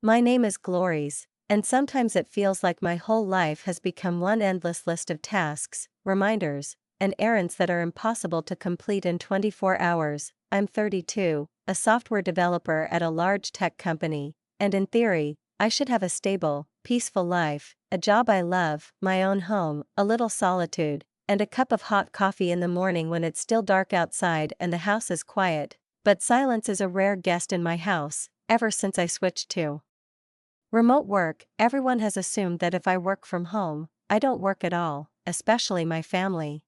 My name is Glories, and sometimes it feels like my whole life has become one endless list of tasks, reminders, and errands that are impossible to complete in 24 hours. I'm 32, a software developer at a large tech company, and in theory, I should have a stable, peaceful life, a job I love, my own home, a little solitude, and a cup of hot coffee in the morning when it's still dark outside and the house is quiet. But silence is a rare guest in my house, ever since I switched to remote work. Everyone has assumed that if I work from home, I don't work at all, especially my family.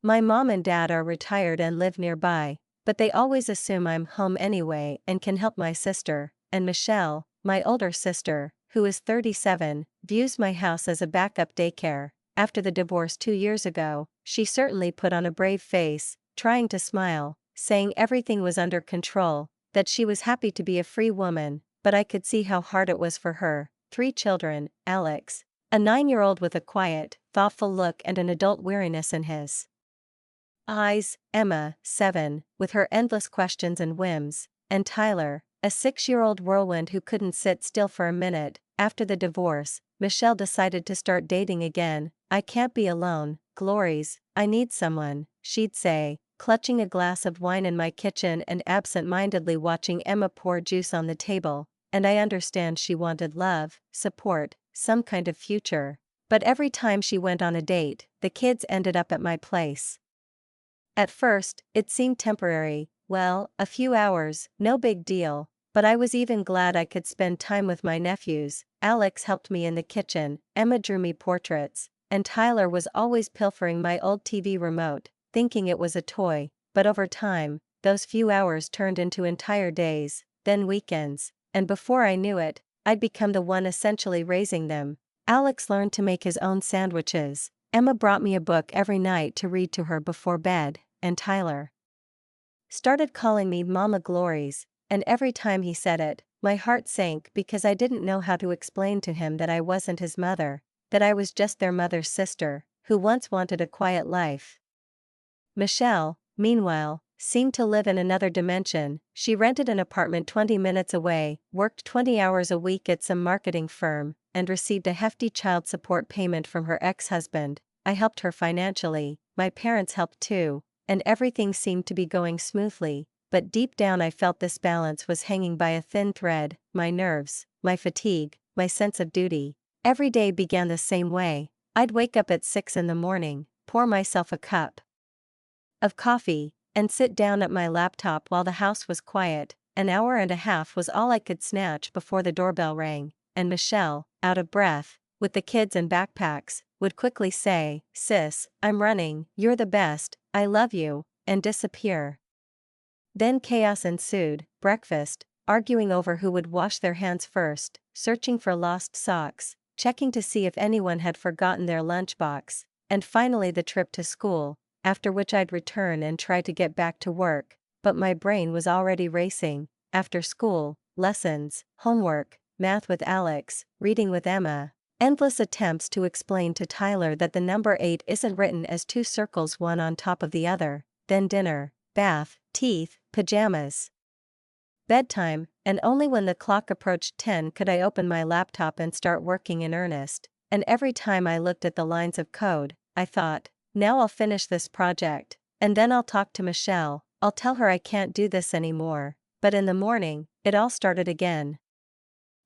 My mom and dad are retired and live nearby, but they always assume I'm home anyway and can help my sister, and Michelle, my older sister, who is 37, views my house as a backup daycare. After the divorce 2 years ago, she certainly put on a brave face, trying to smile, saying everything was under control, that she was happy to be a free woman, but I could see how hard it was for her. 3 children, Alex, a 9-year-old with a quiet, thoughtful look and an adult weariness in his eyes, Emma, 7, with her endless questions and whims, and Tyler, a 6-year-old whirlwind who couldn't sit still for a minute. After the divorce, Michelle decided to start dating again. I can't be alone, Glories, I need someone, she'd say, clutching a glass of wine in my kitchen and absent-mindedly watching Emma pour juice on the table, and I understand she wanted love, support, some kind of future. But every time she went on a date, the kids ended up at my place. At first, it seemed temporary, well, a few hours, no big deal, but I was even glad I could spend time with my nephews. Alex helped me in the kitchen, Emma drew me portraits, and Tyler was always pilfering my old TV remote, thinking it was a toy. But over time, those few hours turned into entire days, then weekends, and before I knew it, I'd become the one essentially raising them. Alex learned to make his own sandwiches. Emma brought me a book every night to read to her before bed, and Tyler started calling me Mama Glories, and every time he said it, my heart sank because I didn't know how to explain to him that I wasn't his mother, that I was just their mother's sister, who once wanted a quiet life. Michelle, meanwhile, seemed to live in another dimension. She rented an apartment 20 minutes away, worked 20 hours a week at some marketing firm, and received a hefty child support payment from her ex-husband. I helped her financially, my parents helped too, and everything seemed to be going smoothly, but deep down I felt this balance was hanging by a thin thread. My nerves, my fatigue, my sense of duty. Every day began the same way. I'd wake up at 6 in the morning, pour myself a cup of coffee, and sit down at my laptop while the house was quiet. An hour and a half was all I could snatch before the doorbell rang, and Michelle, out of breath, with the kids and backpacks, would quickly say, "Sis, I'm running, you're the best, I love you," and disappear. Then chaos ensued, breakfast, arguing over who would wash their hands first, searching for lost socks, checking to see if anyone had forgotten their lunchbox, and finally the trip to school, after which I'd return and try to get back to work, but my brain was already racing. After school, lessons, homework, math with Alex, reading with Emma, endless attempts to explain to Tyler that the number 8 isn't written as 2 circles one on top of the other, then dinner, bath, teeth, pajamas, bedtime, and only when the clock approached 10 could I open my laptop and start working in earnest. And every time I looked at the lines of code, I thought, now I'll finish this project, and then I'll talk to Michelle, I'll tell her I can't do this anymore. But in the morning, it all started again.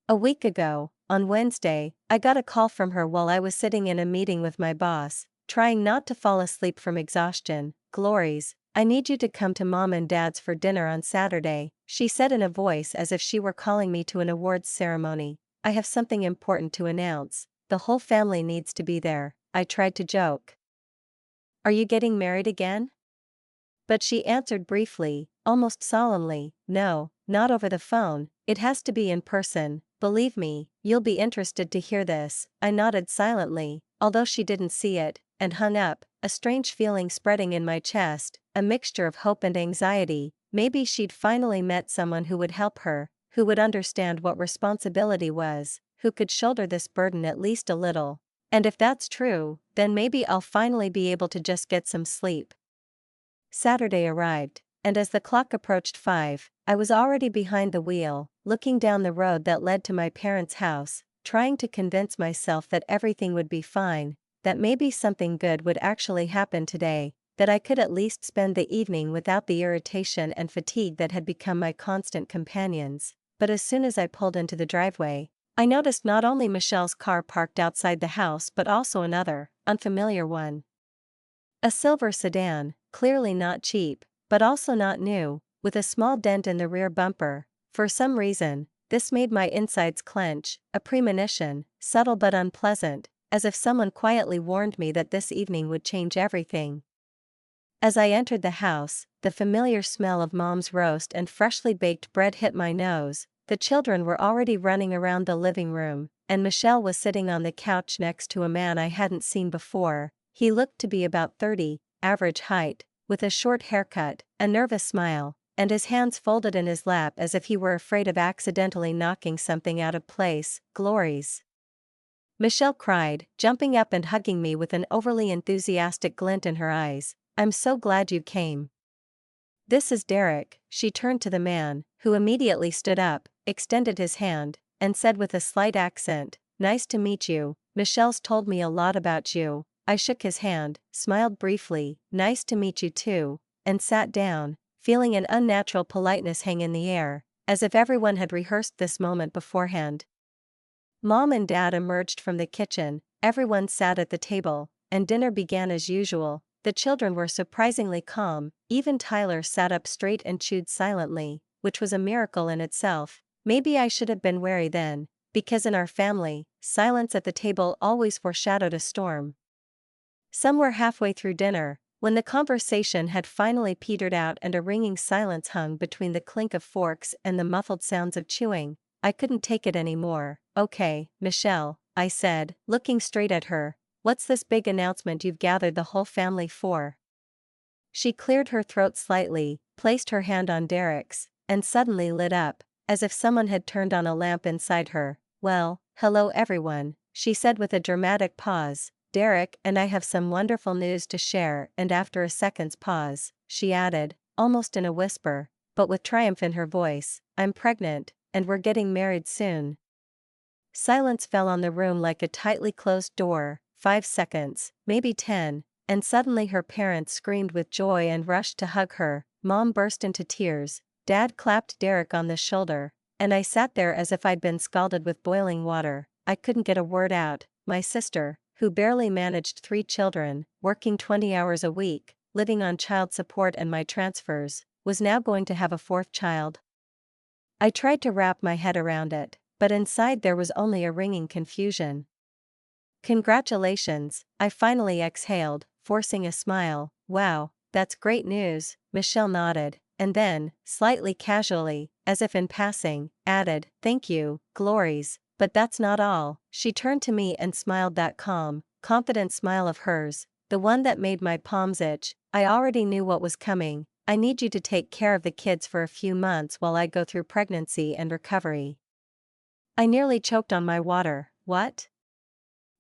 A week ago, on Wednesday, I got a call from her while I was sitting in a meeting with my boss, trying not to fall asleep from exhaustion. "Glories, I need you to come to Mom and Dad's for dinner on Saturday," she said in a voice as if she were calling me to an awards ceremony. "I have something important to announce. The whole family needs to be there." I tried to joke. "Are you getting married again?" But she answered briefly, almost solemnly, "No, not over the phone, it has to be in person. Believe me, you'll be interested to hear this." I nodded silently, although she didn't see it, and hung up, a strange feeling spreading in my chest, a mixture of hope and anxiety. Maybe she'd finally met someone who would help her, who would understand what responsibility was, who could shoulder this burden at least a little. And if that's true, then maybe I'll finally be able to just get some sleep. Saturday arrived, and as the clock approached 5, I was already behind the wheel, looking down the road that led to my parents' house, trying to convince myself that everything would be fine, that maybe something good would actually happen today, that I could at least spend the evening without the irritation and fatigue that had become my constant companions. But as soon as I pulled into the driveway, I noticed not only Michelle's car parked outside the house but also another, unfamiliar one. A silver sedan, clearly not cheap, but also not new, with a small dent in the rear bumper. For some reason, this made my insides clench, a premonition, subtle but unpleasant, as if someone quietly warned me that this evening would change everything. As I entered the house, the familiar smell of Mom's roast and freshly baked bread hit my nose. The children were already running around the living room, and Michelle was sitting on the couch next to a man I hadn't seen before. He looked to be about 30, average height, with a short haircut, a nervous smile, and his hands folded in his lap as if he were afraid of accidentally knocking something out of place. "Glories!" Michelle cried, jumping up and hugging me with an overly enthusiastic glint in her eyes. "I'm so glad you came. This is Derek." She turned to the man, who immediately stood up, extended his hand, and said with a slight accent, "Nice to meet you. Michelle's told me a lot about you." I shook his hand, smiled briefly, "Nice to meet you too," and sat down, feeling an unnatural politeness hang in the air, as if everyone had rehearsed this moment beforehand. Mom and Dad emerged from the kitchen, everyone sat at the table, and dinner began as usual. The children were surprisingly calm, even Tyler sat up straight and chewed silently, which was a miracle in itself. Maybe I should have been wary then, because in our family, silence at the table always foreshadowed a storm. Some were halfway through dinner, when the conversation had finally petered out and a ringing silence hung between the clink of forks and the muffled sounds of chewing. I couldn't take it anymore. "Okay, Michelle," I said, looking straight at her, "what's this big announcement you've gathered the whole family for?" She cleared her throat slightly, placed her hand on Derek's, and suddenly lit up, as if someone had turned on a lamp inside her. "Well, hello everyone," she said with a dramatic pause. "Derek and I have some wonderful news to share," and after a second's pause, she added, almost in a whisper, but with triumph in her voice, "I'm pregnant, and we're getting married soon." Silence fell on the room like a tightly closed door. 5 seconds, maybe 10, and suddenly her parents screamed with joy and rushed to hug her. Mom burst into tears, Dad clapped Derek on the shoulder, and I sat there as if I'd been scalded with boiling water. I couldn't get a word out. My sister, who barely managed 3 children, working 20 hours a week, living on child support and my transfers, was now going to have a 4th child. I tried to wrap my head around it, but inside there was only a ringing confusion. "Congratulations," I finally exhaled, forcing a smile. "Wow, that's great news." Michelle nodded, and then, slightly casually, as if in passing, added, "Thank you, Glories, but that's not all." She turned to me and smiled that calm, confident smile of hers, the one that made my palms itch. "I already knew what was coming. I need you to take care of the kids for a few months while I go through pregnancy and recovery." I nearly choked on my water. "What?"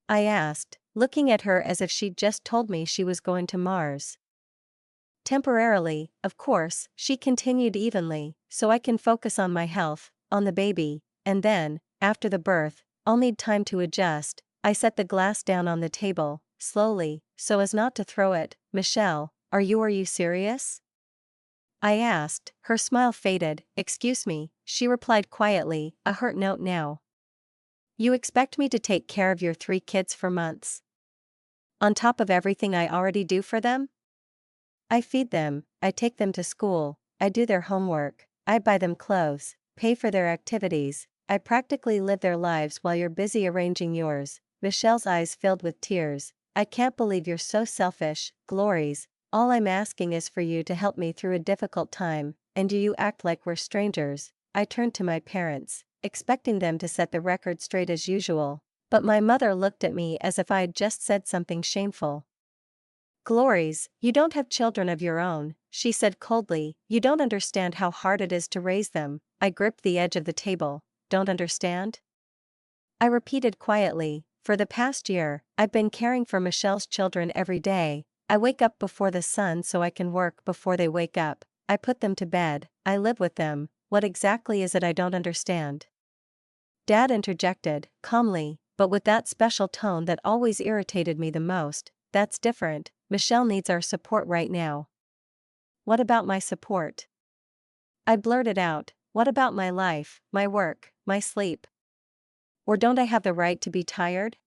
I asked, looking at her as if she'd just told me she was going to Mars. "Temporarily, of course," she continued evenly, "so I can focus on my health, on the baby, and then, after the birth, I'll need time to adjust." I set the glass down on the table, slowly, so as not to throw it. "Michelle, are you serious?" I asked. Her smile faded. "Excuse me," she replied quietly, a hurt note now. "You expect me to take care of your 3 kids for months? On top of everything I already do for them? I feed them, I take them to school, I do their homework, I buy them clothes, pay for their activities, I practically live their lives while you're busy arranging yours." Michelle's eyes filled with tears. "I can't believe you're so selfish, Glories. All I'm asking is for you to help me through a difficult time, and you act like we're strangers." I turned to my parents, expecting them to set the record straight as usual, but my mother looked at me as if I'd just said something shameful. "Glories, you don't have children of your own," she said coldly. "You don't understand how hard it is to raise them." I gripped the edge of the table. "Don't understand?" I repeated quietly. "For the past year, I've been caring for Michelle's children every day. I wake up before the sun so I can work before they wake up. I put them to bed, I live with them, what exactly is it I don't understand? Dad interjected, calmly, but with that special tone that always irritated me the most. That's different, Michelle needs our support right now. What about my support? I blurted out, what about my life, my work, my sleep? Or don't I have the right to be tired?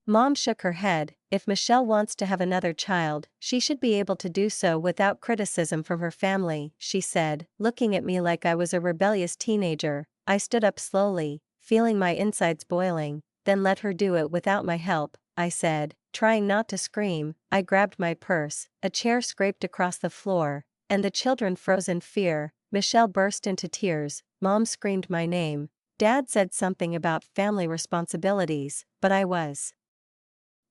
Mom shook her head. If Michelle wants to have another child, she should be able to do so without criticism from her family, she said, looking at me like I was a rebellious teenager. I stood up slowly, feeling my insides boiling, then let her do it without my help, I said, trying not to scream. I grabbed my purse, a chair scraped across the floor, and the children froze in fear. Michelle burst into tears, Mom screamed my name. Dad said something about family responsibilities, but I was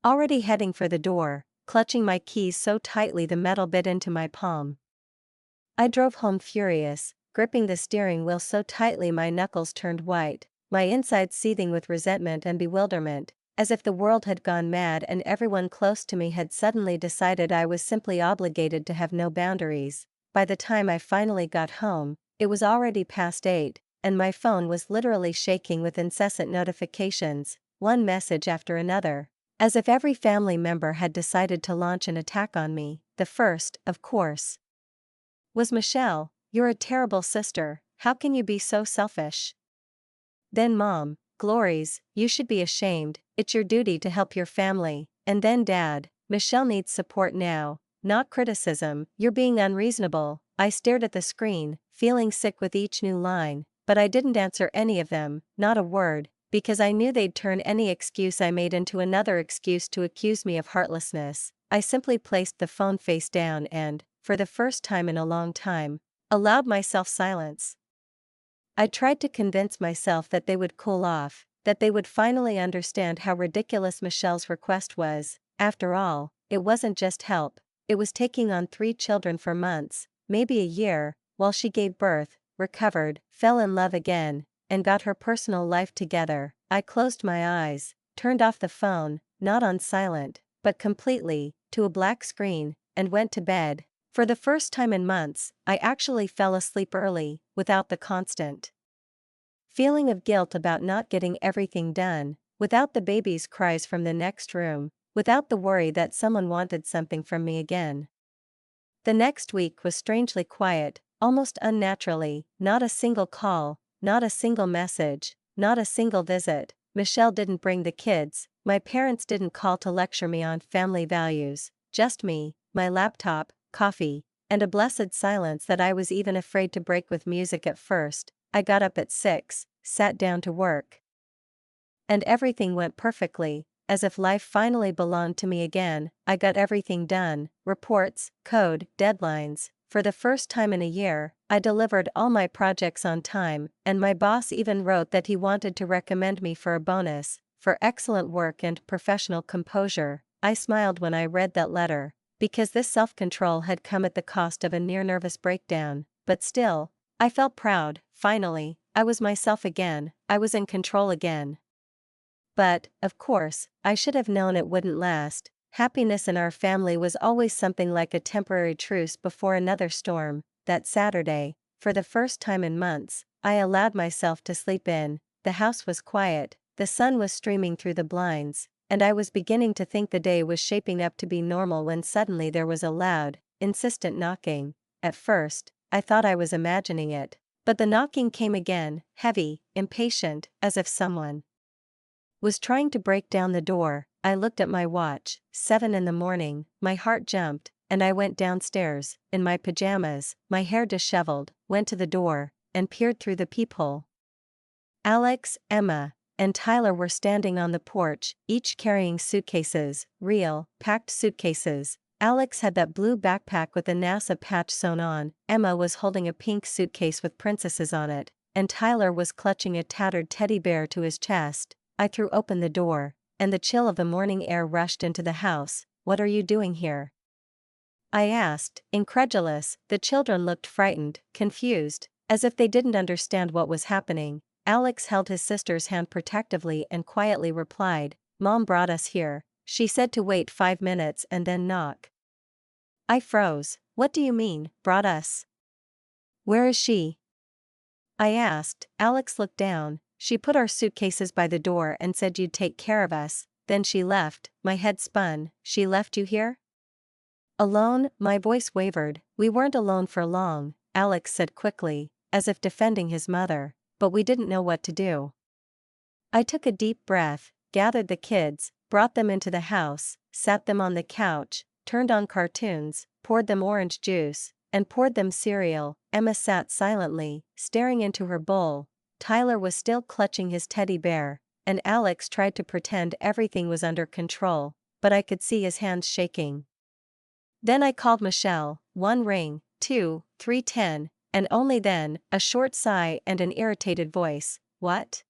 already heading for the door, clutching my keys so tightly the metal bit into my palm. I drove home furious, gripping the steering wheel so tightly my knuckles turned white, my insides seething with resentment and bewilderment, as if the world had gone mad and everyone close to me had suddenly decided I was simply obligated to have no boundaries. By the time I finally got home, it was already past 8, and my phone was literally shaking with incessant notifications, one message after another. As if every family member had decided to launch an attack on me. The first, of course, was Michelle. You're a terrible sister, how can you be so selfish? Then Mom, Glories, you should be ashamed, it's your duty to help your family. And then Dad, Michelle needs support now, not criticism, you're being unreasonable. I stared at the screen, feeling sick with each new line, but I didn't answer any of them, not a word, because I knew they'd turn any excuse I made into another excuse to accuse me of heartlessness. I simply placed the phone face down and, for the first time in a long time, allowed myself silence. I tried to convince myself that they would cool off, that they would finally understand how ridiculous Michelle's request was. After all, it wasn't just help, it was taking on 3 children for months, maybe a year, while she gave birth, recovered, fell in love again, and got her personal life together. I closed my eyes, turned off the phone, not on silent, but completely, to a black screen, and went to bed. For the first time in months, I actually fell asleep early, without the constant feeling of guilt about not getting everything done, without the baby's cries from the next room, without the worry that someone wanted something from me again. The next week was strangely quiet, almost unnaturally, not a single call, not a single message, not a single visit. Michelle didn't bring the kids, my parents didn't call to lecture me on family values, just me, my laptop, coffee, and a blessed silence that I was even afraid to break with music at first. I got up at 6, sat down to work. And everything went perfectly, as if life finally belonged to me again. I got everything done, reports, code, deadlines. For the first time in a year, I delivered all my projects on time, and my boss even wrote that he wanted to recommend me for a bonus, for excellent work and professional composure. I smiled when I read that letter, because this self-control had come at the cost of a near-nervous breakdown, but still, I felt proud. Finally, I was myself again, I was in control again. But, of course, I should have known it wouldn't last. Happiness in our family was always something like a temporary truce before another storm. That Saturday, for the first time in months, I allowed myself to sleep in. The house was quiet, the sun was streaming through the blinds, and I was beginning to think the day was shaping up to be normal when suddenly there was a loud, insistent knocking. At first, I thought I was imagining it, but the knocking came again, heavy, impatient, as if someone was trying to break down the door. I looked at my watch, 7 in the morning, my heart jumped, and I went downstairs, in my pajamas, my hair disheveled, went to the door, and peered through the peephole. Alex, Emma, and Tyler were standing on the porch, each carrying suitcases, real, packed suitcases. Alex had that blue backpack with a NASA patch sewn on, Emma was holding a pink suitcase with princesses on it, and Tyler was clutching a tattered teddy bear to his chest. I threw open the door, and the chill of the morning air rushed into the house. What are you doing here? I asked, incredulous. The children looked frightened, confused, as if they didn't understand what was happening. Alex held his sister's hand protectively and quietly replied, Mom brought us here. She said to wait 5 minutes and then knock. I froze. What do you mean, brought us? Where is she? I asked. Alex looked down. She put our suitcases by the door and said you'd take care of us, then she left. My head spun. She left you here? Alone? My voice wavered. We weren't alone for long, Alex said quickly, as if defending his mother, but we didn't know what to do. I took a deep breath, gathered the kids, brought them into the house, sat them on the couch, turned on cartoons, poured them orange juice, and poured them cereal. Emma sat silently, staring into her bowl. Tyler was still clutching his teddy bear, and Alex tried to pretend everything was under control, but I could see his hands shaking. Then I called Michelle. 1 ring, 2, 3, 10, and only then, a short sigh and an irritated voice. What?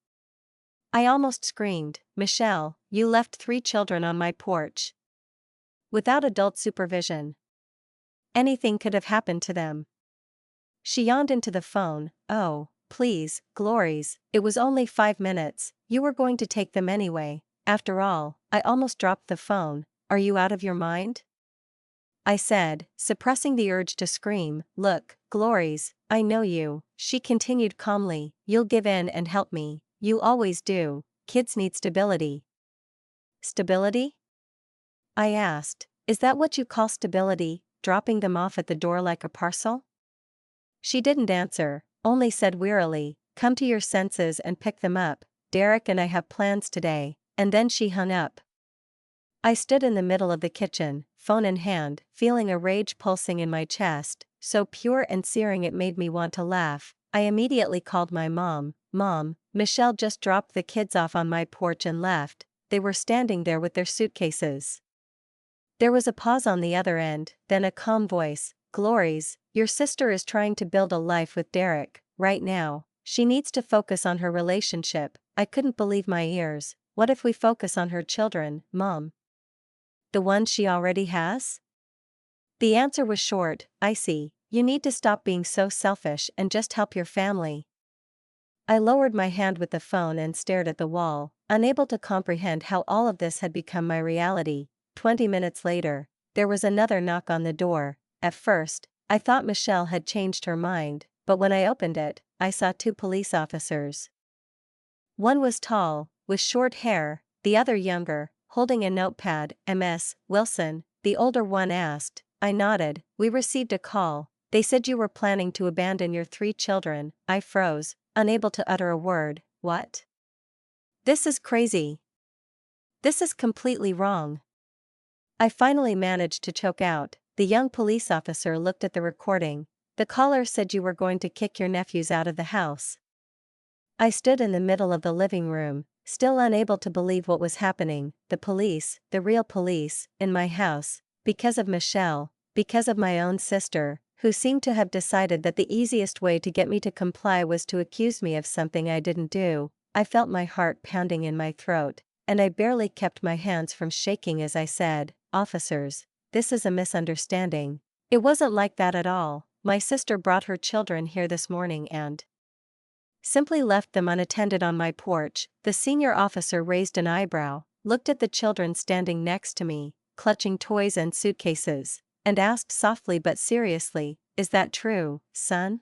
I almost screamed. Michelle, you left 3 children on my porch. Without adult supervision. Anything could have happened to them. She yawned into the phone. Oh, please, Glories, it was only 5 minutes, you were going to take them anyway. After all, I almost dropped the phone. Are you out of your mind? I said, suppressing the urge to scream. Look, Glories, I know you, she continued calmly. You'll give in and help me. You always do. Kids need stability. Stability? I asked. Is that what you call stability, dropping them off at the door like a parcel? She didn't answer, only said wearily, come to your senses and pick them up. Derek and I have plans today, and then she hung up. I stood in the middle of the kitchen, phone in hand, feeling a rage pulsing in my chest, so pure and searing it made me want to laugh. I immediately called my mom. Mom, Michelle just dropped the kids off on my porch and left. They were standing there with their suitcases. There was a pause on the other end, then a calm voice. Glories, your sister is trying to build a life with Derek, right now. She needs to focus on her relationship. I couldn't believe my ears. What if we focus on her children, Mom? The ones she already has? The answer was short. I see. You need to stop being so selfish and just help your family. I lowered my hand with the phone and stared at the wall, unable to comprehend how all of this had become my reality. 20 minutes later, there was another knock on the door. At first, I thought Michelle had changed her mind, but when I opened it, I saw 2 police officers. One was tall, with short hair, the other younger, holding a notepad. Ms. Wilson, the older one asked. I nodded. We received a call. They said you were planning to abandon your 3 children. I froze, unable to utter a word. What? This is crazy. This is completely wrong. I finally managed to choke out. The young police officer looked at the recording. The caller said you were going to kick your nephews out of the house. I stood in the middle of the living room, still unable to believe what was happening. The police, the real police, in my house, because of Michelle, because of my own sister, who seemed to have decided that the easiest way to get me to comply was to accuse me of something I didn't do. I felt my heart pounding in my throat, and I barely kept my hands from shaking as I said, Officers, this is a misunderstanding. It wasn't like that at all. My sister brought her children here this morning and simply left them unattended on my porch. The senior officer raised an eyebrow, looked at the children standing next to me, clutching toys and suitcases, and asked softly but seriously, is that true, son?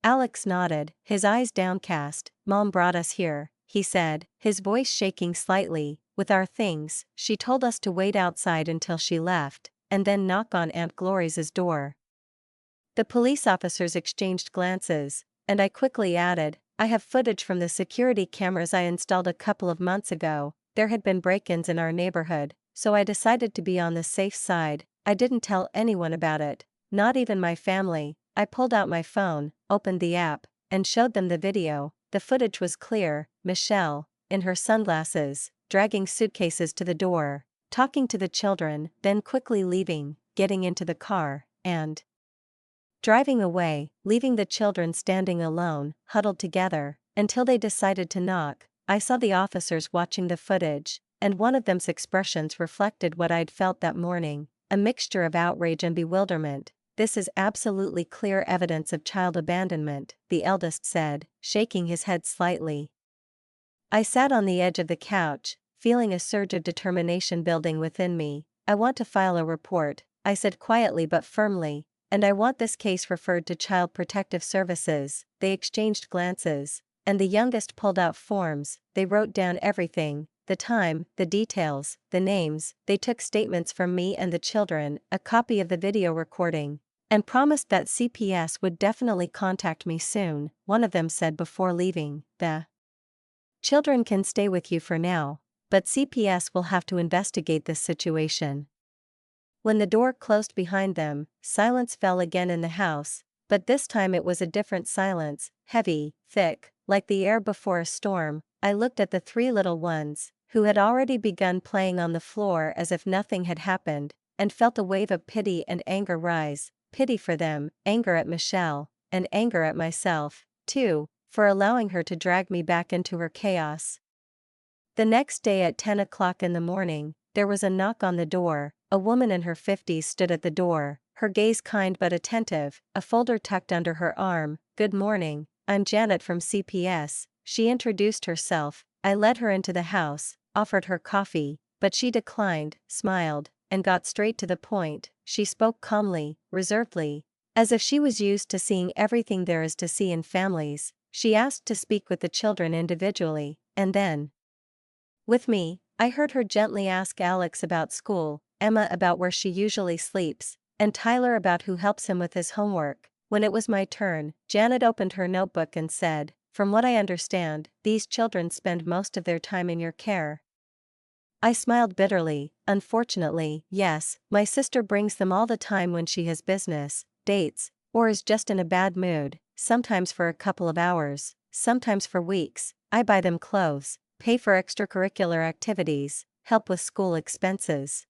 Alex nodded, his eyes downcast. Mom brought us here, he said, his voice shaking slightly. With our things, she told us to wait outside until she left, and then knock on Aunt Gloria's door. The police officers exchanged glances, and I quickly added, I have footage from the security cameras I installed a couple of months ago. There had been break-ins in our neighborhood, so I decided to be on the safe side. I didn't tell anyone about it, not even my family. I pulled out my phone, opened the app, and showed them the video. The footage was clear. Michelle, in her sunglasses, dragging suitcases to the door, talking to the children, then quickly leaving, getting into the car, and driving away, leaving the children standing alone, huddled together, until they decided to knock. I saw the officers watching the footage, and one of them's expressions reflected what I'd felt that morning, a mixture of outrage and bewilderment. This is absolutely clear evidence of child abandonment, the eldest said, shaking his head slightly. I sat on the edge of the couch, feeling a surge of determination building within me. I want to file a report, I said quietly but firmly. and I want this case referred to Child Protective Services." They exchanged glances, and the youngest pulled out forms. They wrote down everything: the time, the details, the names. They took statements from me and the children, a copy of the video recording, and promised that CPS would definitely contact me soon. One of them said before leaving, "The children can stay with you for now, but CPS will have to investigate this situation." When the door closed behind them, silence fell again in the house, but this time it was a different silence, heavy, thick, like the air before a storm. I looked at the three little ones, who had already begun playing on the floor as if nothing had happened, and felt a wave of pity and anger rise. Pity for them, anger at Michelle, and anger at myself, too, for allowing her to drag me back into her chaos. The next day at 10 o'clock in the morning, there was a knock on the door. A woman in her 50s stood at the door, her gaze kind but attentive, a folder tucked under her arm. "Good morning, I'm Janet from CPS." She introduced herself. I led her into the house, offered her coffee, but she declined, smiled, and got straight to the point. She spoke calmly, reservedly, as if she was used to seeing everything there is to see in families. She asked to speak with the children individually, and then with me. I heard her gently ask Alex about school, Emma about where she usually sleeps, and Tyler about who helps him with his homework. When it was my turn, Janet opened her notebook and said, "From what I understand, these children spend most of their time in your care." I smiled bitterly. "Unfortunately, yes, my sister brings them all the time when she has business, dates, or is just in a bad mood, sometimes for a couple of hours, sometimes for weeks. I buy them clothes, pay for extracurricular activities, help with school expenses.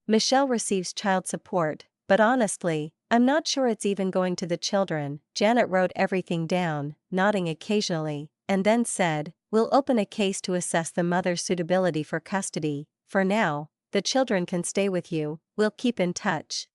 Michelle receives child support, but honestly, I'm not sure it's even going to the children." Janet wrote everything down, nodding occasionally, and then said, "We'll open a case to assess the mother's suitability for custody. For now, the children can stay with you. We'll keep in touch."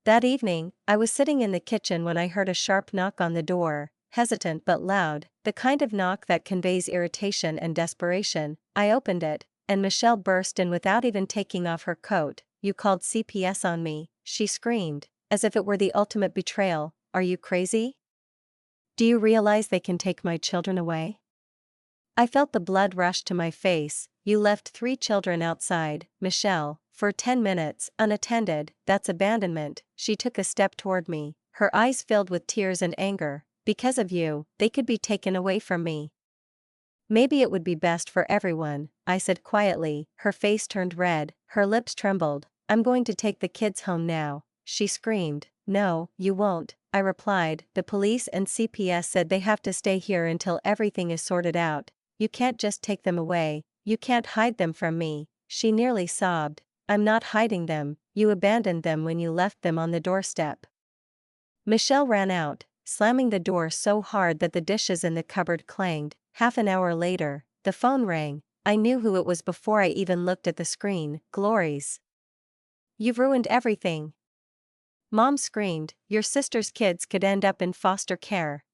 That evening, I was sitting in the kitchen when I heard a sharp knock on the door, hesitant but loud, the kind of knock that conveys irritation and desperation. I opened it, and Michelle burst in without even taking off her coat. "You called CPS on me," she screamed, as if it were the ultimate betrayal. "Are you crazy? Do you realize they can take my children away?" I felt the blood rush to my face. "You left 3 children outside, Michelle, for 10 minutes, unattended. That's abandonment." She took a step toward me, her eyes filled with tears and anger. "Because of you, they could be taken away from me." "Maybe it would be best for everyone," I said quietly. Her face turned red, her lips trembled. "I'm going to take the kids home now," she screamed. "No, you won't," I replied. "The police and CPS said they have to stay here until everything is sorted out. You can't just take them away, you can't hide them from me." She nearly sobbed. "I'm not hiding them, you abandoned them when you left them on the doorstep." Michelle ran out, slamming the door so hard that the dishes in the cupboard clanged. Half an hour later, the phone rang. I knew who it was before I even looked at the screen. "Glories. You've ruined everything." Mom screamed, "Your sister's kids could end up in foster care."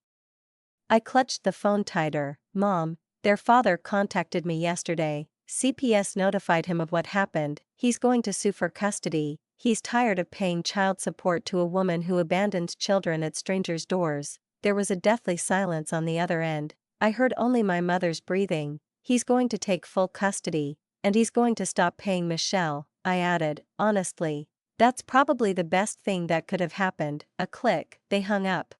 I clutched the phone tighter. "Mom, their father contacted me yesterday. CPS notified him of what happened. He's going to sue for custody. He's tired of paying child support to a woman who abandons children at strangers' doors." There was a deathly silence on the other end. I heard only my mother's breathing. "He's going to take full custody, and he's going to stop paying Michelle," I added. "Honestly, that's probably the best thing that could have happened." A click, they hung up.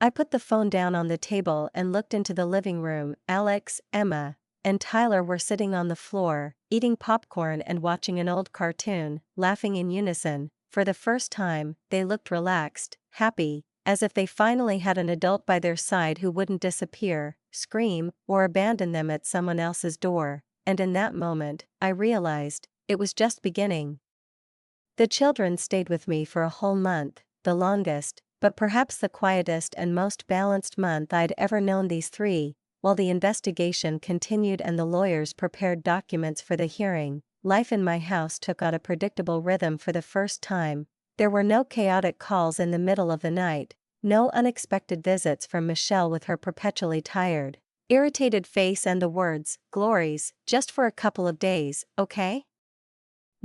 I put the phone down on the table and looked into the living room. Alex, Emma, and Tyler were sitting on the floor, eating popcorn and watching an old cartoon, laughing in unison. For the first time, they looked relaxed, happy, as if they finally had an adult by their side who wouldn't disappear, scream, or abandon them at someone else's door. And in that moment, I realized, it was just beginning. The children stayed with me for a whole month, the longest, but perhaps the quietest and most balanced month I'd ever known. These 3, while the investigation continued and the lawyers prepared documents for the hearing, life in my house took on a predictable rhythm for the first time. There were no chaotic calls in the middle of the night, no unexpected visits from Michelle with her perpetually tired, irritated face and the words, "Glories, just for a couple of days, okay?"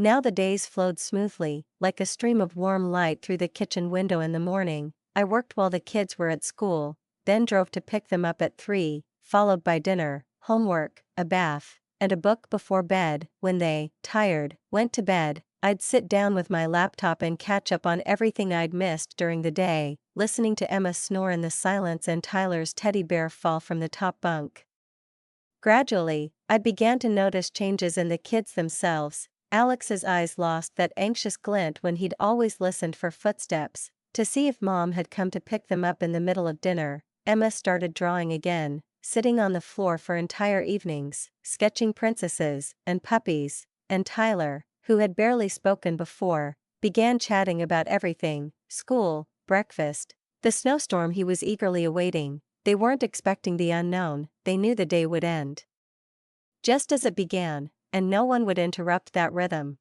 Now the days flowed smoothly, like a stream of warm light through the kitchen window in the morning. I worked while the kids were at school, then drove to pick them up at 3, followed by dinner, homework, a bath, and a book before bed. When they, tired, went to bed, I'd sit down with my laptop and catch up on everything I'd missed during the day, listening to Emma snore in the silence and Tyler's teddy bear fall from the top bunk. Gradually, I began to notice changes in the kids themselves. Alex's eyes lost that anxious glint when he'd always listened for footsteps, to see if Mom had come to pick them up in the middle of dinner. Emma started drawing again, sitting on the floor for entire evenings, sketching princesses and puppies, and Tyler, who had barely spoken before, began chatting about everything: school, breakfast, the snowstorm he was eagerly awaiting. They weren't expecting the unknown, they knew the day would end just as it began, and no one would interrupt that rhythm.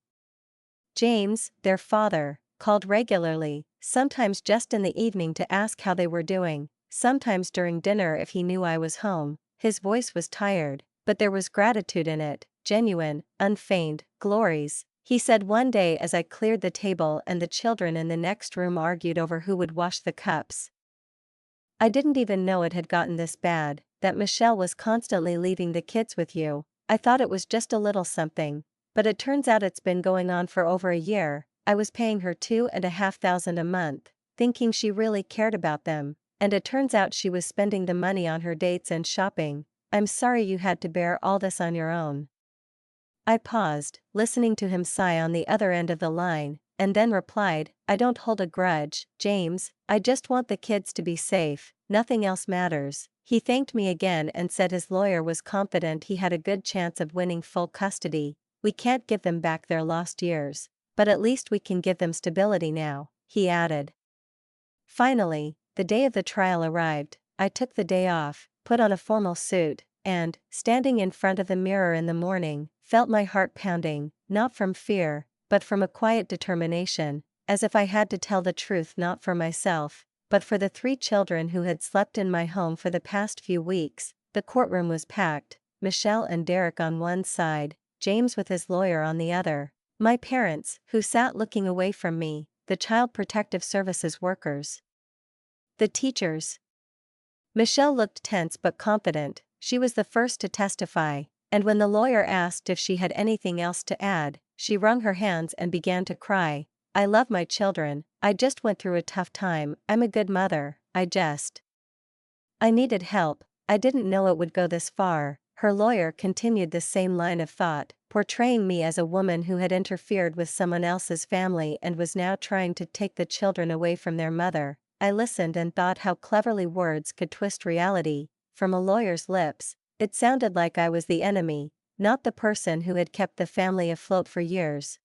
James, their father, called regularly, sometimes just in the evening to ask how they were doing, sometimes during dinner if he knew I was home. His voice was tired, but there was gratitude in it, genuine, unfeigned. "Glories," he said one day as I cleared the table and the children in the next room argued over who would wash the cups. "I didn't even know it had gotten this bad, that Michelle was constantly leaving the kids with you. I thought it was just a little something, but it turns out it's been going on for over a year. I was paying her $2,500 a month, thinking she really cared about them, and it turns out she was spending the money on her dates and shopping. I'm sorry you had to bear all this on your own." I paused, listening to him sigh on the other end of the line, and then replied, "I don't hold a grudge, James, I just want the kids to be safe, nothing else matters." He thanked me again and said his lawyer was confident he had a good chance of winning full custody. "We can't give them back their lost years, but at least we can give them stability now," he added. Finally, the day of the trial arrived. I took the day off, put on a formal suit, and, standing in front of the mirror in the morning, felt my heart pounding, not from fear, but from a quiet determination, as if I had to tell the truth not for myself, but for the 3 children who had slept in my home for the past few weeks. The courtroom was packed, Michelle and Derek on one side, James with his lawyer on the other, my parents, who sat looking away from me, the Child Protective Services workers, the teachers. Michelle looked tense but confident. She was the first to testify, and when the lawyer asked if she had anything else to add, she wrung her hands and began to cry. "I love my children, I just went through a tough time, I'm a good mother, I needed help, I didn't know it would go this far." Her lawyer continued the same line of thought, portraying me as a woman who had interfered with someone else's family and was now trying to take the children away from their mother. I listened and thought how cleverly words could twist reality. From a lawyer's lips, it sounded like I was the enemy, not the person who had kept the family afloat for years.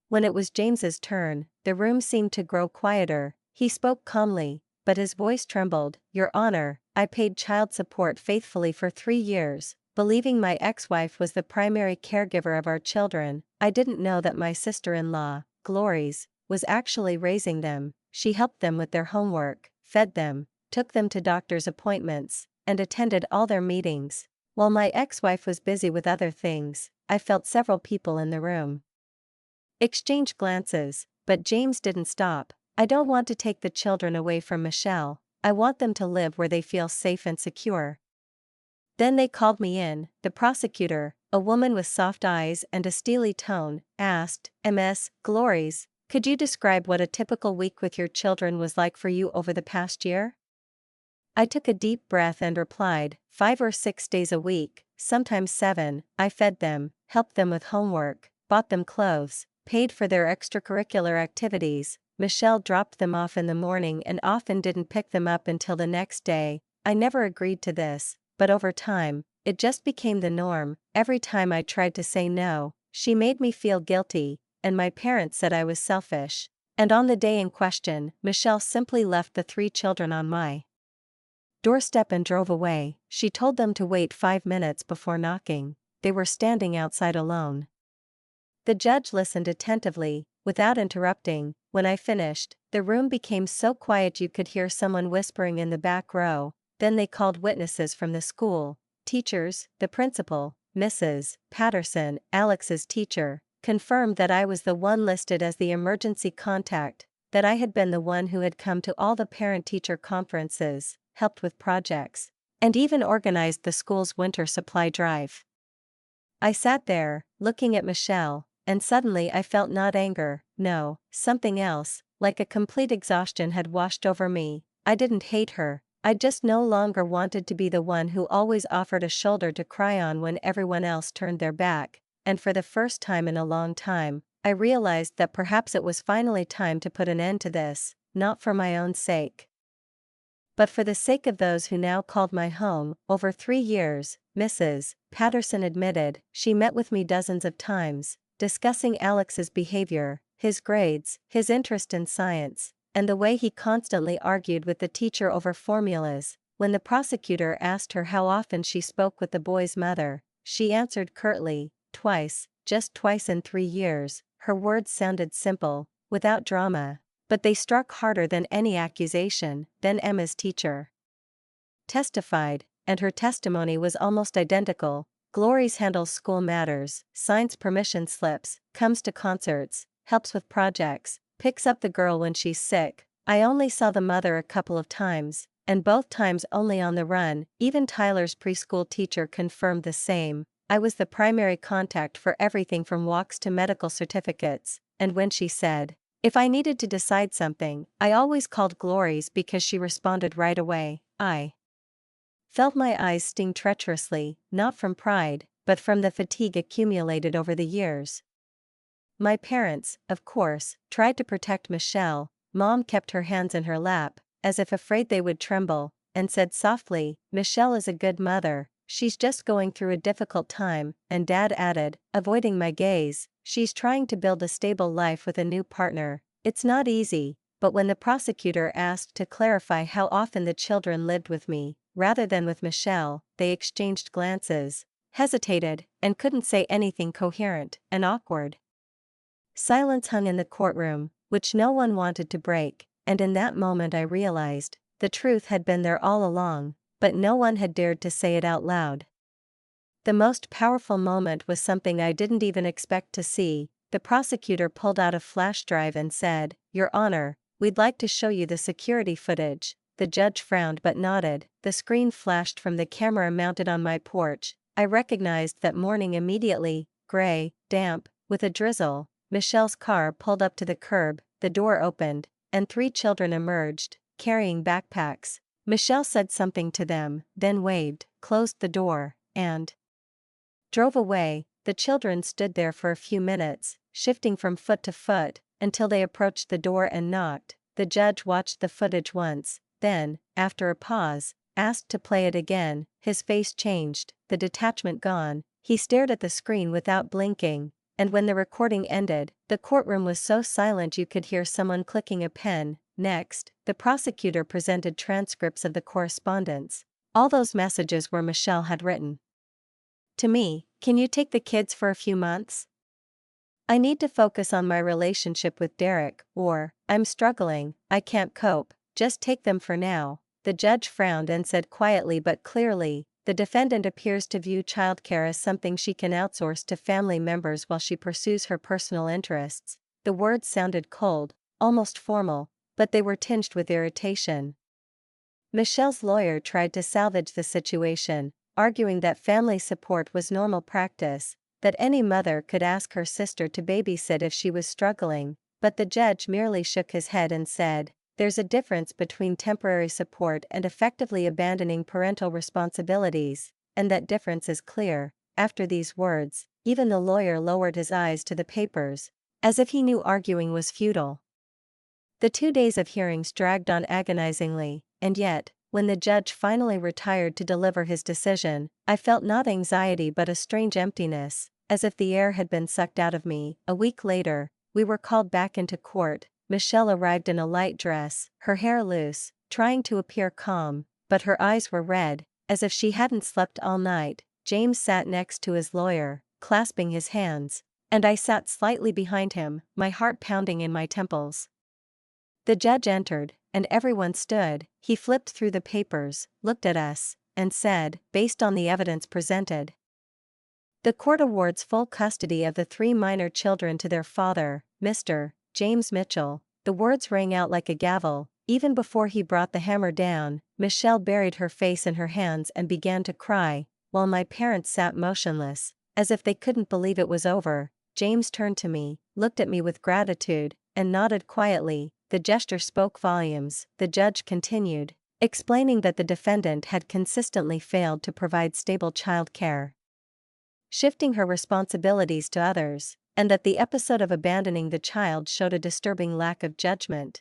When it was James's turn, the room seemed to grow quieter. He spoke calmly, but his voice trembled. "Your Honor, I paid child support faithfully for 3 years, believing my ex-wife was the primary caregiver of our children. I didn't know that my sister-in-law, Glories, was actually raising them. She helped them with their homework, fed them, took them to doctor's appointments, and attended all their meetings. While my ex-wife was busy with other things, I felt several people in the room exchange glances, but James didn't stop. "I don't want to take the children away from Michelle, I want them to live where they feel safe and secure." Then they called me in. The prosecutor, a woman with soft eyes and a steely tone, asked, "Ms. Glories, could you describe what a typical week with your children was like for you over the past year?" I took a deep breath and replied, 5 or 6 days a week, sometimes 7. I fed them, helped them with homework, bought them clothes, paid for their extracurricular activities. Michelle dropped them off in the morning and often didn't pick them up until the next day. I never agreed to this, but over time, it just became the norm. Every time I tried to say no, she made me feel guilty, and my parents said I was selfish. And on the day in question, Michelle simply left the 3 children on my doorstep and drove away. She told them to wait 5 minutes before knocking. They were standing outside alone. The judge listened attentively, without interrupting. When I finished, the room became so quiet you could hear someone whispering in the back row. Then they called witnesses from the school, teachers, the principal, Mrs. Patterson, Alex's teacher, confirmed that I was the one listed as the emergency contact, that I had been the one who had come to all the parent-teacher conferences, helped with projects, and even organized the school's winter supply drive. I sat there, looking at Michelle, and suddenly I felt not anger, no, something else, like a complete exhaustion had washed over me. I didn't hate her, I just no longer wanted to be the one who always offered a shoulder to cry on when everyone else turned their back, and for the first time in a long time, I realized that perhaps it was finally time to put an end to this, not for my own sake, but for the sake of those who now called my home. Over 3 years, Mrs. Patterson admitted, she met with me dozens of times, discussing Alex's behavior, his grades, his interest in science, and the way he constantly argued with the teacher over formulas. When the prosecutor asked her how often she spoke with the boy's mother, she answered curtly, twice, just twice in 3 years. Her words sounded simple, without drama, but they struck harder than any accusation. Then Emma's teacher testified, and her testimony was almost identical. Glory's handles school matters, signs permission slips, comes to concerts, helps with projects, picks up the girl when she's sick. I only saw the mother a couple of times, and both times only on the run. Even Tyler's preschool teacher confirmed the same. I was the primary contact for everything from walks to medical certificates, and when she said, if I needed to decide something, I always called Glory's because she responded right away. I felt my eyes sting treacherously, not from pride, but from the fatigue accumulated over the years. My parents, of course, tried to protect Michelle. Mom kept her hands in her lap, as if afraid they would tremble, and said softly, Michelle is a good mother, she's just going through a difficult time, and Dad added, avoiding my gaze, she's trying to build a stable life with a new partner. It's not easy. But when the prosecutor asked to clarify how often the children lived with me, rather than with Michelle, they exchanged glances, hesitated, and couldn't say anything coherent. An awkward silence hung in the courtroom, which no one wanted to break, and in that moment I realized, the truth had been there all along, but no one had dared to say it out loud. The most powerful moment was something I didn't even expect to see. The prosecutor pulled out a flash drive and said, Your Honor, we'd like to show you the security footage. The judge frowned but nodded. The screen flashed from the camera mounted on my porch. I recognized that morning immediately, gray, damp, with a drizzle. Michelle's car pulled up to the curb, the door opened, and 3 children emerged, carrying backpacks. Michelle said something to them, then waved, closed the door, and drove away. The children stood there for a few minutes, shifting from foot to foot, until they approached the door and knocked. The judge watched the footage once, then, after a pause, asked to play it again. His face changed, the detachment gone. He stared at the screen without blinking, and when the recording ended, the courtroom was so silent you could hear someone clicking a pen. Next, the prosecutor presented transcripts of the correspondence. All those messages were Michelle had written to me. Can you take the kids for a few months? I need to focus on my relationship with Derek, or, I'm struggling, I can't cope, just take them for now. The judge frowned and said quietly but clearly, the defendant appears to view childcare as something she can outsource to family members while she pursues her personal interests. The words sounded cold, almost formal, but they were tinged with irritation. Michelle's lawyer tried to salvage the situation, arguing that family support was normal practice, that any mother could ask her sister to babysit if she was struggling, but the judge merely shook his head and said, there's a difference between temporary support and effectively abandoning parental responsibilities, and that difference is clear. After these words, even the lawyer lowered his eyes to the papers, as if he knew arguing was futile. The 2 days of hearings dragged on agonizingly, and yet, when the judge finally retired to deliver his decision, I felt not anxiety but a strange emptiness, as if the air had been sucked out of me. A week later, we were called back into court. Michelle arrived in a light dress, her hair loose, trying to appear calm, but her eyes were red, as if she hadn't slept all night. James sat next to his lawyer, clasping his hands, and I sat slightly behind him, my heart pounding in my temples. The judge entered, and everyone stood. He flipped through the papers, looked at us, and said, based on the evidence presented, The court awards full custody of the 3 minor children to their father, Mr. James Mitchell. The words rang out like a gavel. Even before he brought the hammer down, Michelle buried her face in her hands and began to cry, while my parents sat motionless, as if they couldn't believe it was over. James turned to me, looked at me with gratitude, and nodded quietly. The gesture spoke volumes. The judge continued, explaining that the defendant had consistently failed to provide stable child care, shifting her responsibilities to others, and that the episode of abandoning the child showed a disturbing lack of judgment.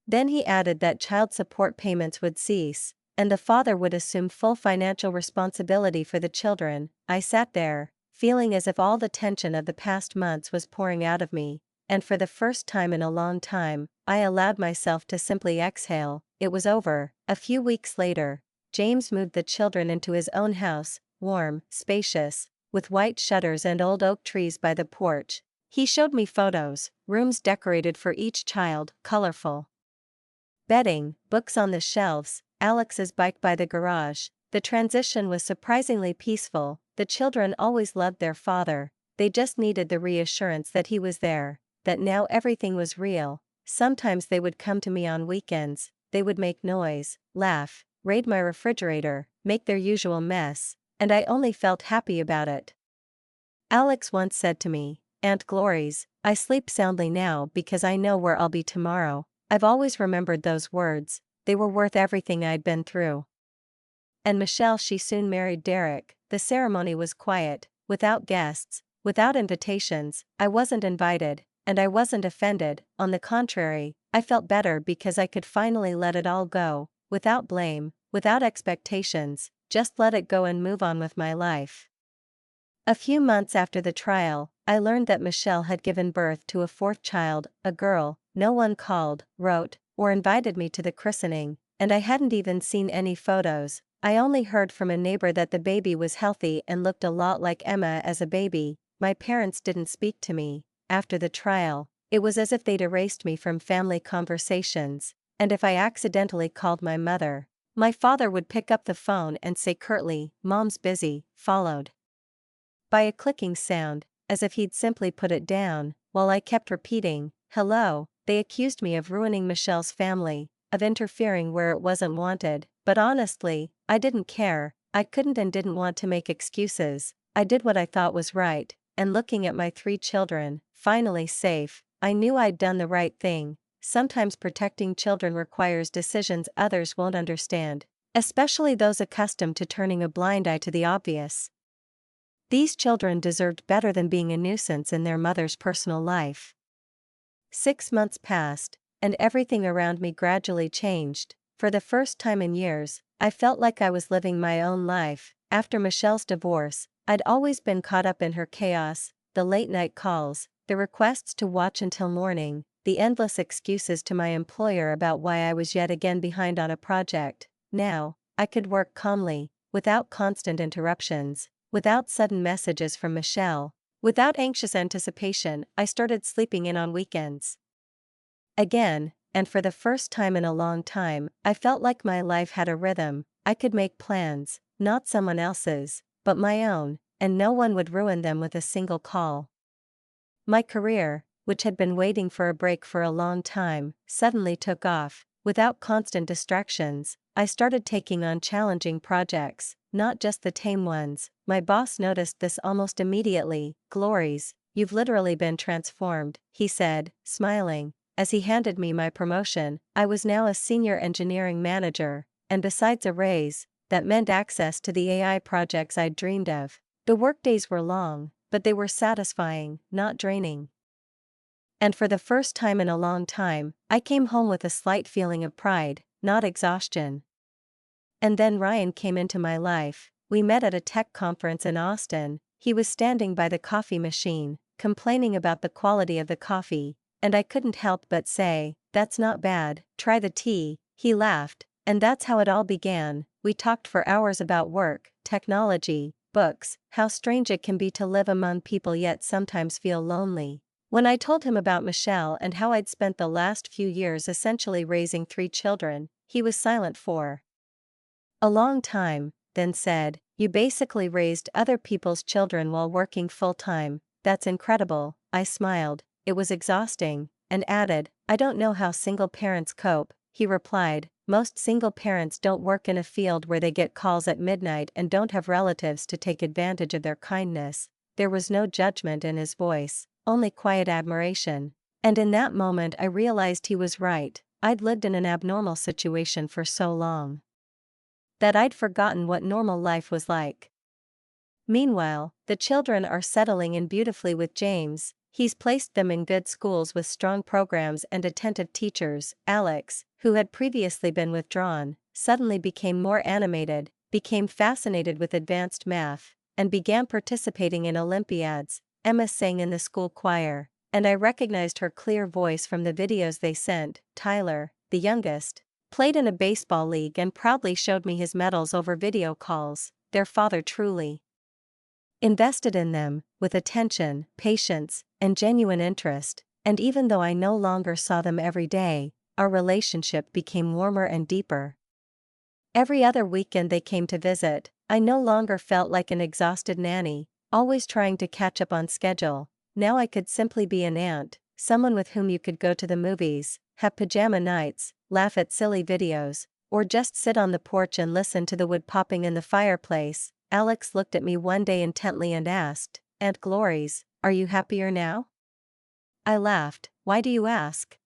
Then he added that child support payments would cease, and the father would assume full financial responsibility for the children. I sat there, feeling as if all the tension of the past months was pouring out of me, and for the first time in a long time, I allowed myself to simply exhale. It was over. A few weeks later, James moved the children into his own house, warm, spacious, with white shutters and old oak trees by the porch. He showed me photos, rooms decorated for each child, colorful bedding, books on the shelves, Alex's bike by the garage. The transition was surprisingly peaceful. The children always loved their father, they just needed the reassurance that he was there, that now everything was real. Sometimes they would come to me on weekends, they would make noise, laugh, raid my refrigerator, make their usual mess, and I only felt happy about it. Alex once said to me, "Aunt Glories, I sleep soundly now because I know where I'll be tomorrow." I've always remembered those words, they were worth everything I'd been through. And Michelle, she soon married Derek. The ceremony was quiet, without guests, without invitations. I wasn't invited, and I wasn't offended. On the contrary, I felt better because I could finally let it all go, without blame, without expectations, just let it go and move on with my life. A few months after the trial, I learned that Michelle had given birth to a 4th child, a girl. No one called, wrote, or invited me to the christening, and I hadn't even seen any photos. I only heard from a neighbor that the baby was healthy and looked a lot like Emma as a baby. My parents didn't speak to me. After the trial, it was as if they'd erased me from family conversations, and if I accidentally called my mother, my father would pick up the phone and say curtly, "Mom's busy," followed by a clicking sound, as if he'd simply put it down, while I kept repeating, "Hello." They accused me of ruining Michelle's family, of interfering where it wasn't wanted, but honestly, I didn't care. I couldn't and didn't want to make excuses. I did what I thought was right, and looking at my 3 children, finally safe, I knew I'd done the right thing. Sometimes protecting children requires decisions others won't understand, especially those accustomed to turning a blind eye to the obvious. These children deserved better than being a nuisance in their mother's personal life. 6 months passed, and everything around me gradually changed. For the first time in years, I felt like I was living my own life. After Michelle's divorce, I'd always been caught up in her chaos, the late-night calls, the requests to watch until morning, the endless excuses to my employer about why I was yet again behind on a project. Now, I could work calmly, without constant interruptions, without sudden messages from Michelle. Without anxious anticipation, I started sleeping in on weekends again, and for the first time in a long time, I felt like my life had a rhythm. I could make plans, not someone else's, but my own, and no one would ruin them with a single call. My career, which had been waiting for a break for a long time, suddenly took off. Without constant distractions, I started taking on challenging projects, not just the tame ones. My boss noticed this almost immediately. "Glories, you've literally been transformed," he said, smiling. As he handed me my promotion, I was now a senior engineering manager, and besides a raise, that meant access to the AI projects I'd dreamed of. The workdays were long, but they were satisfying, not draining. And for the first time in a long time, I came home with a slight feeling of pride, not exhaustion. And then Ryan came into my life. We met at a tech conference in Austin. He was standing by the coffee machine, complaining about the quality of the coffee, and I couldn't help but say, "That's not bad, try the tea." He laughed, and that's how it all began. We talked for hours about work, technology, books, how strange it can be to live among people yet sometimes feel lonely. When I told him about Michelle and how I'd spent the last few years essentially raising 3 children, he was silent for a long time, then said, You basically raised other people's children while working full-time. That's incredible. I smiled. It was exhausting, and added, I don't know how single parents cope. He replied, most single parents don't work in a field where they get calls at midnight and don't have relatives to take advantage of their kindness. There was no judgment in his voice, only quiet admiration. And in that moment I realized he was right. I'd lived in an abnormal situation for so long that I'd forgotten what normal life was like. Meanwhile, the children are settling in beautifully with James. He's placed them in good schools with strong programs and attentive teachers. Alex, who had previously been withdrawn, suddenly became more animated, became fascinated with advanced math, and began participating in Olympiads. Emma sang in the school choir, and I recognized her clear voice from the videos they sent. Tyler, the youngest, played in a baseball league and proudly showed me his medals over video calls. Their father truly invested in them, with attention, patience, and genuine interest, and even though I no longer saw them every day, our relationship became warmer and deeper. Every other weekend they came to visit. I no longer felt like an exhausted nanny, always trying to catch up on schedule. Now I could simply be an aunt, someone with whom you could go to the movies, have pajama nights, laugh at silly videos, or just sit on the porch and listen to the wood popping in the fireplace. Alex looked at me one day intently and asked, Aunt Glories, are you happier now? I laughed. Why do you ask?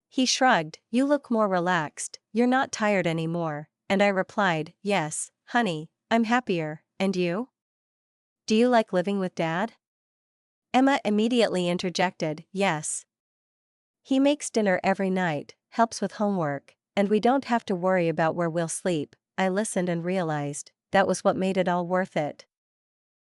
He shrugged. You look more relaxed, you're not tired anymore. And I replied, yes, honey, I'm happier. And you? Do you like living with Dad? Emma immediately interjected, yes. He makes dinner every night, helps with homework, and we don't have to worry about where we'll sleep. I listened and realized, that was what made it all worth it.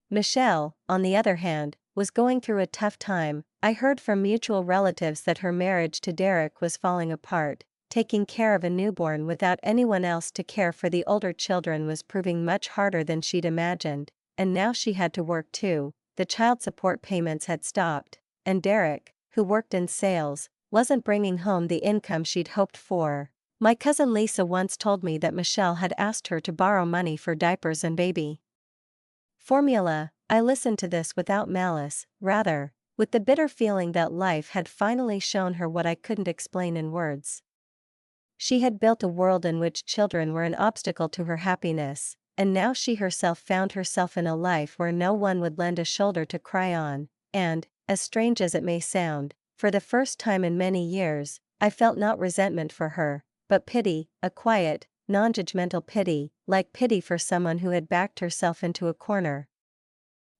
Michelle, on the other hand, was going through a tough time. I heard from mutual relatives that her marriage to Derek was falling apart. Taking care of a newborn without anyone else to care for the older children was proving much harder than she'd imagined, and now she had to work too. The child support payments had stopped, and Derek, who worked in sales, wasn't bringing home the income she'd hoped for. My cousin Lisa once told me that Michelle had asked her to borrow money for diapers and baby formula. I listened to this without malice, rather, with the bitter feeling that life had finally shown her what I couldn't explain in words. She had built a world in which children were an obstacle to her happiness, and now she herself found herself in a life where no one would lend a shoulder to cry on, and, as strange as it may sound, for the first time in many years, I felt not resentment for her, but pity, a quiet, non-judgmental pity, like pity for someone who had backed herself into a corner.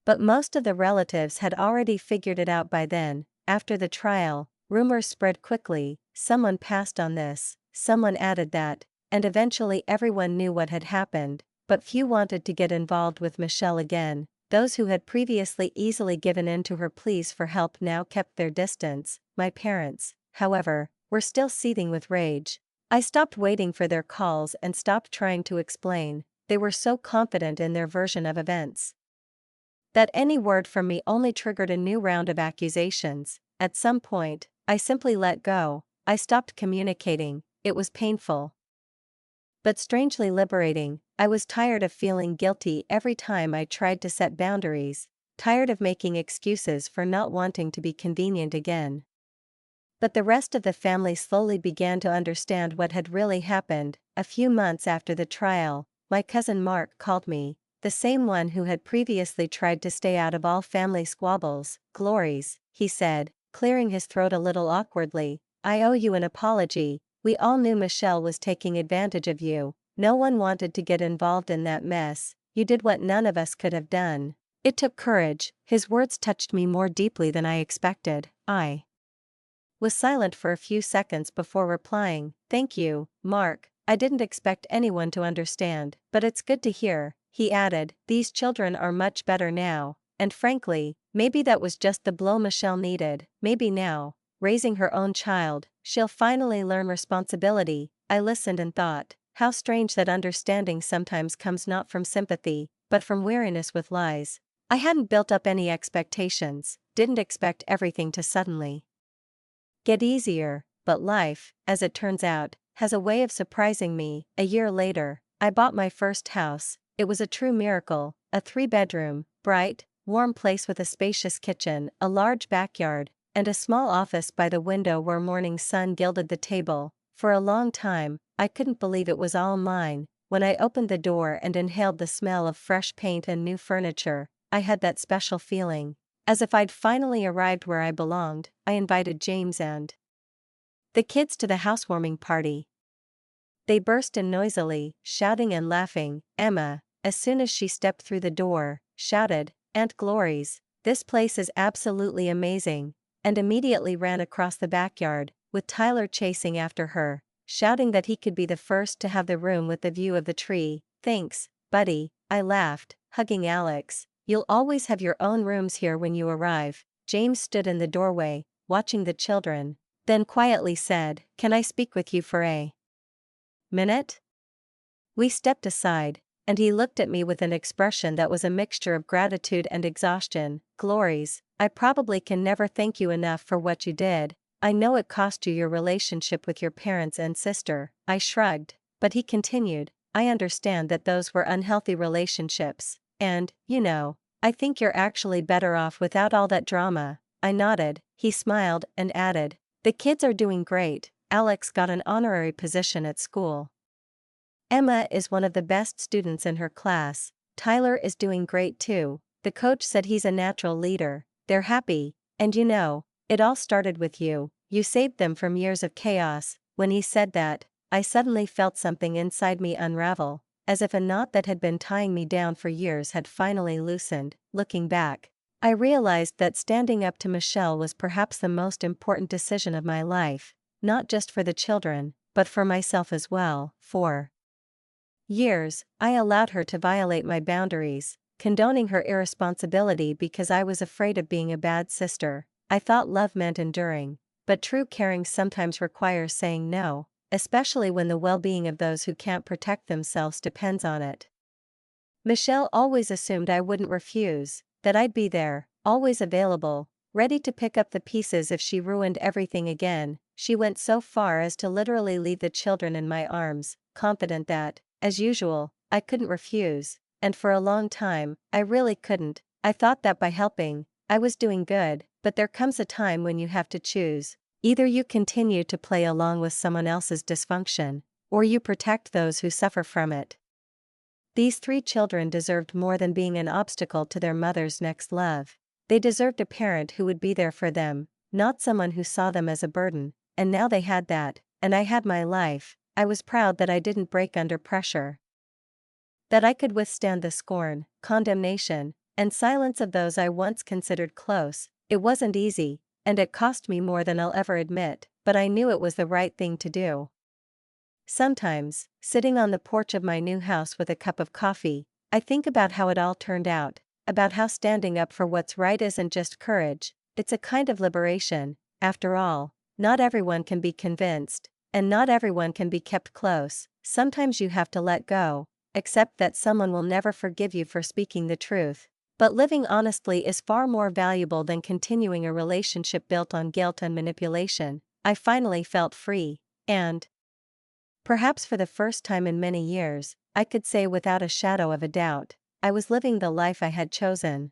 But most of the relatives had already figured it out by then. After the trial, rumors spread quickly. Someone passed on this, someone added that, and eventually everyone knew what had happened, but few wanted to get involved with Michelle again. Those who had previously easily given in to her pleas for help now kept their distance. My parents, however, were still seething with rage. I stopped waiting for their calls and stopped trying to explain. They were so confident in their version of events that any word from me only triggered a new round of accusations. At some point, I simply let go. I stopped communicating. It was painful, but strangely liberating. I was tired of feeling guilty every time I tried to set boundaries, tired of making excuses for not wanting to be convenient again. But the rest of the family slowly began to understand what had really happened. A few months after the trial, my cousin Mark called me, the same one who had previously tried to stay out of all family squabbles. Glories, he said, clearing his throat a little awkwardly, I owe you an apology. We all knew Michelle was taking advantage of you. No one wanted to get involved in that mess. You did what none of us could have done. It took courage. His words touched me more deeply than I expected. I was silent for a few seconds before replying, thank you, Mark. I didn't expect anyone to understand, but it's good to hear. He added, these children are much better now, and frankly, maybe that was just the blow Michelle needed. Maybe now, raising her own child, she'll finally learn responsibility. I listened and thought, how strange that understanding sometimes comes not from sympathy, but from weariness with lies. I hadn't built up any expectations, didn't expect everything to suddenly get easier, but life, as it turns out, has a way of surprising me. A year later, I bought my first house. It was a true miracle, a 3-bedroom, bright, warm place with a spacious kitchen, a large backyard, and a small office by the window where morning sun gilded the table. For a long time, I couldn't believe it was all mine. When I opened the door and inhaled the smell of fresh paint and new furniture, I had that special feeling. As if I'd finally arrived where I belonged, I invited James and the kids to the housewarming party. They burst in noisily, shouting and laughing. Emma, as soon as she stepped through the door, shouted, "Aunt Glories, this place is absolutely amazing," and immediately ran across the backyard, with Tyler chasing after her, shouting that he could be the first to have the room with the view of the tree. "Thanks, buddy," I laughed, hugging Alex. "You'll always have your own rooms here when you arrive." James stood in the doorway, watching the children, then quietly said, "Can I speak with you for a minute?" We stepped aside, and he looked at me with an expression that was a mixture of gratitude and exhaustion. "Glories, I probably can never thank you enough for what you did. I know it cost you your relationship with your parents and sister." I shrugged, but he continued, "I understand that those were unhealthy relationships, and, I think you're actually better off without all that drama." I nodded, he smiled, and added, "The kids are doing great. Alex got an honorary position at school. Emma is one of the best students in her class. Tyler is doing great too. The coach said he's a natural leader. They're happy, and it all started with you. You saved them from years of chaos." When he said that, I suddenly felt something inside me unravel, as if a knot that had been tying me down for years had finally loosened. Looking back, I realized that standing up to Michelle was perhaps the most important decision of my life, not just for the children, but for myself as well. For years, I allowed her to violate my boundaries, condoning her irresponsibility because I was afraid of being a bad sister. I thought love meant enduring, but true caring sometimes requires saying no, especially when the well-being of those who can't protect themselves depends on it. Michelle always assumed I wouldn't refuse, that I'd be there, always available, ready to pick up the pieces if she ruined everything again. She went so far as to literally leave the children in my arms, confident that, as usual, I couldn't refuse, and for a long time, I really couldn't. I thought that by helping, I was doing good, but there comes a time when you have to choose. Either you continue to play along with someone else's dysfunction, or you protect those who suffer from it. These 3 children deserved more than being an obstacle to their mother's next love. They deserved a parent who would be there for them, not someone who saw them as a burden, and now they had that, and I had my life. I was proud that I didn't break under pressure. That I could withstand the scorn, condemnation, and silence of those I once considered close. It wasn't easy, and it cost me more than I'll ever admit, but I knew it was the right thing to do. Sometimes, sitting on the porch of my new house with a cup of coffee, I think about how it all turned out, about how standing up for what's right isn't just courage, it's a kind of liberation. After all, not everyone can be convinced, and not everyone can be kept close. Sometimes you have to let go, accept that someone will never forgive you for speaking the truth. But living honestly is far more valuable than continuing a relationship built on guilt and manipulation. I finally felt free, and perhaps for the first time in many years, I could say without a shadow of a doubt, I was living the life I had chosen.